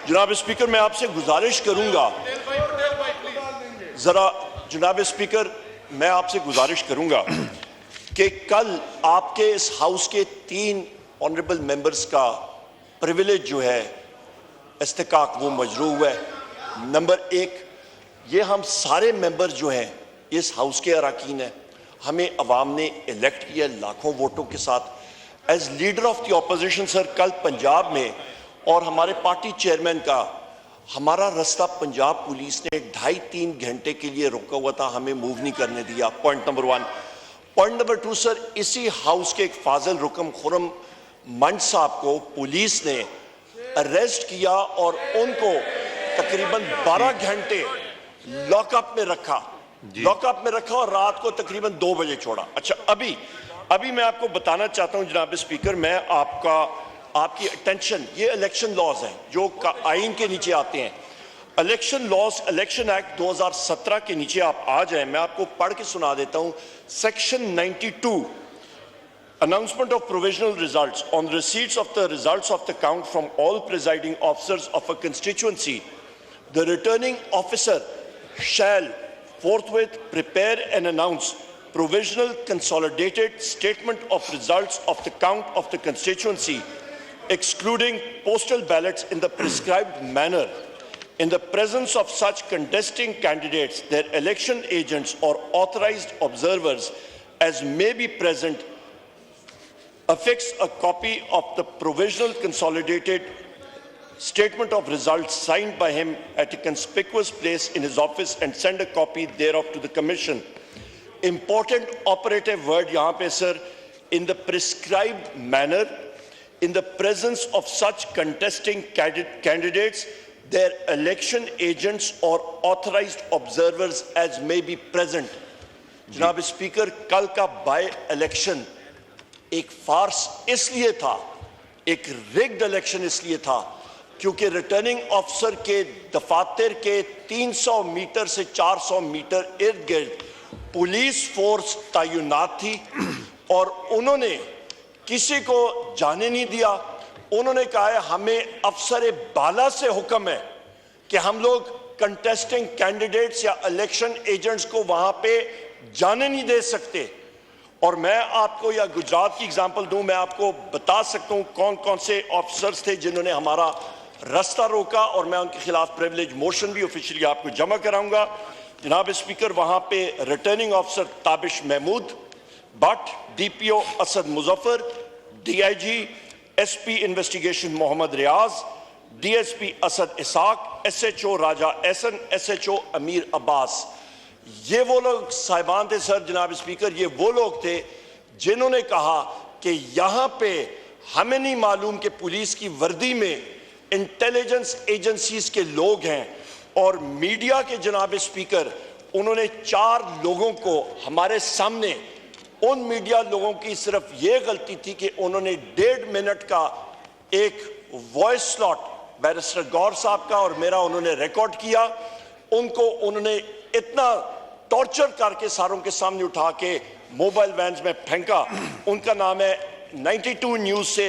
जनाब स्पीकर, मैं आपसे गुजारिश करूंगा, जरा जनाब स्पीकर, मैं आपसे गुजारिश करूंगा कि कल आपके इस हाउस के 3 ऑनरेबल मेंबर्स का प्रिविलेज जो है इस्तिकाक वो मजरू हुआ है। नंबर 1, ये हम सारे मेंबर जो हैं इस हाउस के अरकान हैं, हमें अवाम ने इलेक्ट किया लाखों वोटों के साथ। As leader of the opposition sir, कल पंजाब में और हमारे पार्टी चेयरमैन का हमारा रास्ता पंजाब पुलिस ने 2.5-3 घंटे के लिए रोका हुआ था, हमें मूव नहीं करने दिया। Point number 1। Point number 2 sir, इसी हाउस के एक फाजिल रुकम खुरम मंच साहब को पुलिस ने अरेस्ट किया और उनको तकरीबन 12 घंटे लॉकअप में रखा और रात को तकरीबन 2 बजे छोड़ा। अच्छा, अभी मैं आपको बताना चाहता हूं जनाब स्पीकर, मैं आपकी अटेंशन, ये इलेक्शन लॉज हैं जो आइन के नीचे आते हैं। इलेक्शन लॉज, इलेक्शन एक्ट 2017 के नीचे आप आ जाएं, मैं आपको पढ़ के सुना देता हूं। Section 92, announcement of provisional results on receipts of the results of the count from all presiding officers of a constituency, the returning officer shall forthwith prepare and announce provisional consolidated statement of results of the count of the constituency, excluding postal ballots, in the prescribed manner. In the presence of such contesting candidates, their election agents or authorized observers as may be present, affix a copy of the provisional consolidated statement of results signed by him at a conspicuous place in his office and send a copy thereof to the Commission. Important operative word यहाँ पे sir, in the prescribed manner, in the presence of such contesting candidates, their election agents or authorized observers as may be present. जनाब speaker, कल का by election एक फार्स इसलिए था, एक rigged election इसलिए था क्योंकि रिटर्निंग ऑफिसर के दफातर के 300 मीटर से 400 मीटर इर्द गिर्द पुलिस फोर्स तैनात थी और उन्होंने किसी को जाने नहीं दिया। उन्होंने कहा है हमें अफसर बाला से हुक्म है कि हम लोग कंटेस्टिंग कैंडिडेट्स या इलेक्शन एजेंट्स को वहां पे जाने नहीं दे सकते। और मैं आपको या गुजरात की एग्जांपल दूं, मैं आपको बता सकता हूं कौन कौन से ऑफिसर्स थे जिन्होंने हमारा रास्ता रोका और मैं उनके खिलाफ प्रिविलेज मोशन भी ऑफिशियली आपको जमा कराऊंगा। जनाब स्पीकर, वहां पे returning officer Tabish Mahmood Bhatt, DPO Asad Muzaffar, DIG SP investigation Mohammad Riaz, DSP Asad Ishaq, SHO Raja Ehsan, SHO Amir Abbas, ये वो लोग साहिबान थे सर। जनाब स्पीकर, ये वो लोग थे जिन्होंने कहा कि यहां पे हमें नहीं मालूम कि पुलिस की वर्दी में इंटेलिजेंस एजेंसीज के लोग हैं और मीडिया के जनाब स्पीकर, उन्होंने 4 लोगों को हमारे सामने, उन मीडिया लोगों की सिर्फ ये गलती थी कि उन्होंने 1.5 मिनट का एक वॉइस स्लॉट बैरिस्टर गौर साहब का और मेरा उन्होंने रिकॉर्ड किया। उनको उन्होंने इतना टॉर्चर करके सारों के सामने उठा के मोबाइल वैन्स में फेंका। उनका नाम है 92 न्यूज से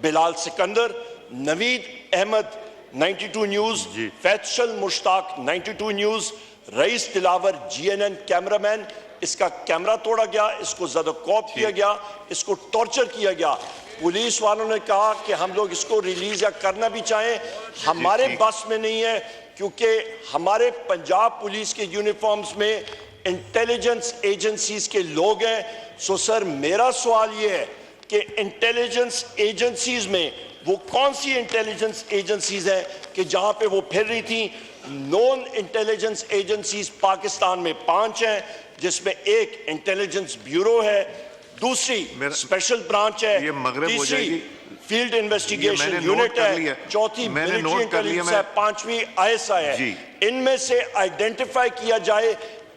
Bilal Sikandar, Naveed Ahmad 92 news, Faisal Mushtaq 92 news, rice Dilawar GNN cameraman, इसका कैमरा तोड़ा गया, इसको ज्यादा कॉप किया गया, इसको टॉर्चर किया गया। पुलिस वालों ने कहा कि हम लोग इसको रिलीज या करना भी चाहें, हमारे बस में नहीं है क्योंकि हमारे पंजाब पुलिस के यूनिफॉर्म्स में इंटेलिजेंस एजेंसीज के लोग हैं। सो सर, मेरा सवाल ये है कि इंटेलिजेंस एजेंसीज में वो कौन सी इंटेलिजेंस एजेंसीज हैं कि जहां पे वो फिर रही थी? नॉन इंटेलिजेंस एजेंसीज पाकिस्तान में 5 हैं, जिसमें एक इंटेलिजेंस ब्यूरो है, दूसरी स्पेशल ब्रांच है, तीसरी फील्ड इन्वेस्टिगेशन यूनिट है, चौथी मिलिट्री इंटेलिजेंस है, 5वीं ISI है। इनमें से आइडेंटिफाई किया जाए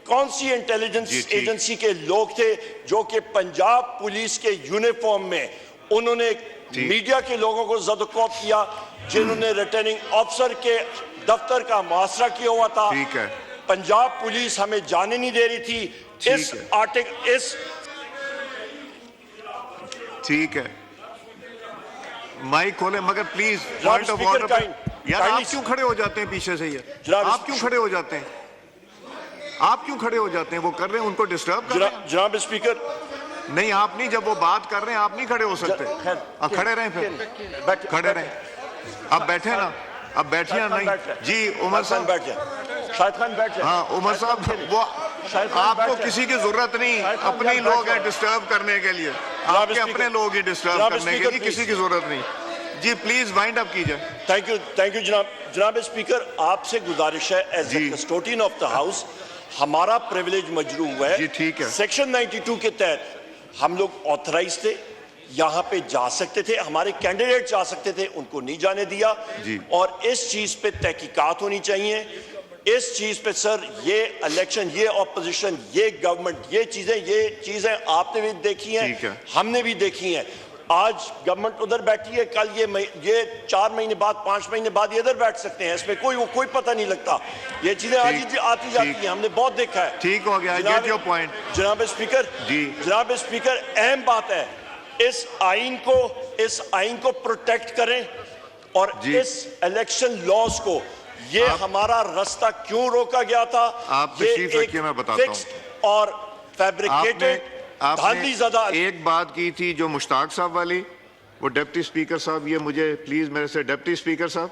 कौन सी इंटेलिजेंस एजेंसी के लोग थे जो कि पंजाब पुलिस के यूनिफॉर्म में उन्होंने मीडिया के लोगों को ज़दकोप किया, जिन्होंने रिटर्निंग ऑफिसर के दफ्तर का मुहासरा किया हुआ था। पंजाब पुलिस हमें जाने नहीं दे रही थी। इस आर्टिकल ठीक है, माइक खोले मगर प्लीज पॉइंट ऑफ ऑर्डर। यार आप kindly- क्यों खड़े हो जाते हैं पीछे से? ये जनाब, आप क्यों खड़े हो जाते हैं? आप क्यों खड़े हो जाते हैं? वो कर रहे हैं, उनको डिस्टर्ब कर रहे हैं। जनाब स्पीकर, नहीं, आप नहीं, जब वो बात कर रहे हैं आप नहीं खड़े हो सकते। खैर, अब खड़े रहें, फिर खड़े रहें। अब बैठे ना, अब बैठिए ना। नहीं जी, उमर साहब बैठ जाए, शाहिद खान बैठ जाए। हाँ, उमर साहब, वो आपको किसी की जरूरत नहीं, अपने ही लोग हैं डिस्टर्ब करने के लिए, आपके अपने लोग ही डिस्टर्ब करने के लिए, किसी की जरूरत नहीं। जी प्लीज वाइंड अप कीजिए। थैंक यू जनाब स्पीकर, आपसे गुजारिश है एज जी। कस्टोडियन ऑफ द हाउस, हमारा प्रिविलेज मजरू हुआ है। जी, ठीक है। सेक्शन 92 के तहत हम लोग ऑथराइज थे, यहाँ पे जा सकते थे, हमारे कैंडिडेट जा सकते थे, उनको नहीं जाने दिया। जी। और इस चीज पे तहकीकात होनी चाहिए। इस चीज पे सर, ये इलेक्शन, ये ऑपोजिशन, ये गवर्नमेंट, ये चीजें आपने भी देखी ठीक है। हैं, हमने भी देखी हैं। आज गवर्नमेंट उधर बैठी है, कल ये 4 महीने बाद, 5 महीने बाद ये इधर बैठ सकते हैं, इसमें कोई पता नहीं लगता। ये चीजें आज ही आती जाती हैं, हमने बहुत देखा है। ठीक हो गया, गेट योर पॉइंट। जनाब स्पीकर जी। जनाब स्पीकर, अहम बात है, इस आइन को प्रोटेक्ट करें और जी। इस इलेक्शन लॉज को, ये हमारा रास्ता क्यों रोका गया था, आप ये तशरीफ रखिए, मैं बताता हूं। फिक्स्ड और फैब्रिकेटेड धांधली ज़्यादा। आपने एक बात की थी जो मुश्ताक साहब वाली, वो डिप्टी स्पीकर साहब, ये मुझे प्लीज मेरे से, डिप्टी स्पीकर साहब